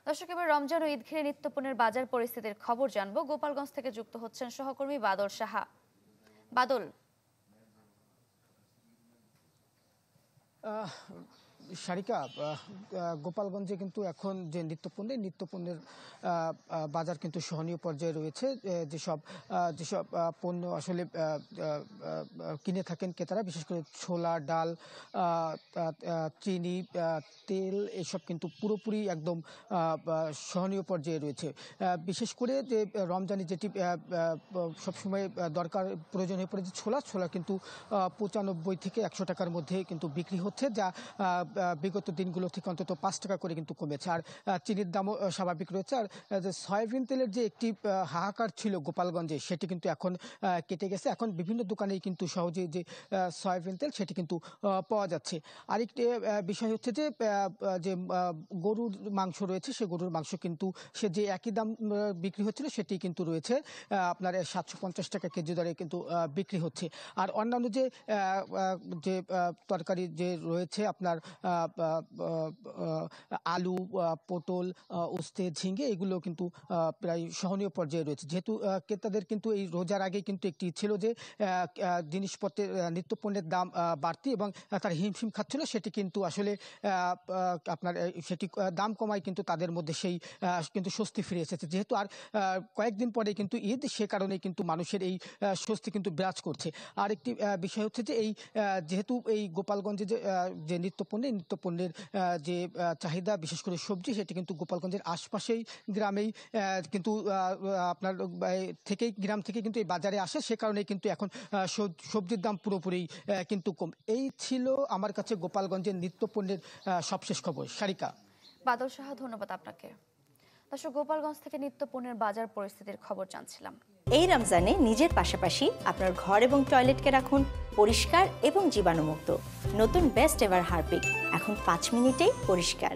দর্শক, এবার রমজান ও ঈদ ঘিরে নিত্যপণ্যের বাজার পরিস্থিতির খবর জানবো। গোপালগঞ্জ থেকে যুক্ত হচ্ছেন সহকর্মী বাদল সাহা। বাদল, সারিকা, গোপালগঞ্জে কিন্তু এখন যে নিত্যপণ্যের বাজার কিন্তু সহনীয় পর্যায়ে রয়েছে। যেসব যেসব পণ্য আসলে কিনে থাকেন ক্রেতারা, বিশেষ করে ছোলা, ডাল, চিনি, তেল, এসব কিন্তু পুরোপুরি একদম সহনীয় পর্যায়ে রয়েছে। বিশেষ করে যে রমজানে যেটি সবসময় দরকার প্রয়োজন হয়ে পড়ে, যে ছোলা কিন্তু 95 থেকে 100 টাকার মধ্যে কিন্তু বিক্রি হচ্ছে, যা বিগত দিনগুলো থেকে অন্তত 5 টাকা করে কিন্তু কমেছে। আর চিনির দামও স্বাভাবিক রয়েছে। আর যে সয়াবিন তেলের যে একটি হাহাকার ছিল গোপালগঞ্জে, সেটি কিন্তু এখন কেটে গেছে। এখন বিভিন্ন দোকানেই কিন্তু সহজেই যে সয়াবিন তেল সেটি কিন্তু পাওয়া যাচ্ছে। আরেকটি বিষয় হচ্ছে যে গরুর মাংস রয়েছে, সে গরুর মাংস কিন্তু সে যে একই দাম বিক্রি হচ্ছিল সেটি কিন্তু রয়েছে আপনার 750 টাকা কেজি দরে কিন্তু বিক্রি হচ্ছে। আর অন্যান্য যে তরকারি যে রয়েছে আপনার আলু, পটল, উস্তে, ঝিঙ্গে, এগুলো কিন্তু প্রায় সহনীয় পর্যায়ে রয়েছে। যেহেতু ক্রেতাদের কিন্তু এই রোজার আগে কিন্তু একটি ছিল যে জিনিসপত্রের নিত্যপণ্যের দাম বাড়তি এবং তারা হিমশিম খাচ্ছিল, সেটি কিন্তু আসলে আপনার সেটি দাম কমায় কিন্তু তাদের মধ্যে সেই কিন্তু স্বস্তি ফিরে এসেছে। যেহেতু আর কয়েকদিন পরে কিন্তু ঈদ, সে কারণে কিন্তু মানুষের এই স্বস্তি কিন্তু বিরাজ করছে। আর একটি বিষয় হচ্ছে যে যেহেতু এই গোপালগঞ্জে যে নিত্যপণ্যের যে চাহিদা, বিশেষ করে সবজি, সেটি কিন্তু গোপালগঞ্জের আশপাশেই গ্রামেই কিন্তু আপনার গ্রাম থেকে কিন্তু এই বাজারে আসে, সে কারণে কিন্তু এখন সবজির দাম পুরোপুরি কিন্তু কম। এই ছিল আমার কাছে গোপালগঞ্জের নিত্যপণ্যের সবশেষ খবর। সারিকা। বাদল সাহা, ধন্যবাদ আপনাকে। দর্শক, গোপালগঞ্জ থেকে নিত্যপণ্যের বাজার পরিস্থিতির খবর জানছিলাম। এই রমজানে নিজের পাশাপাশি আপনার ঘর এবং টয়লেটকে রাখুন পরিষ্কার এবং জীবাণুমুক্ত। নতুন বেস্ট এভার হারপিক এখন 5 মিনিটেই পরিষ্কার।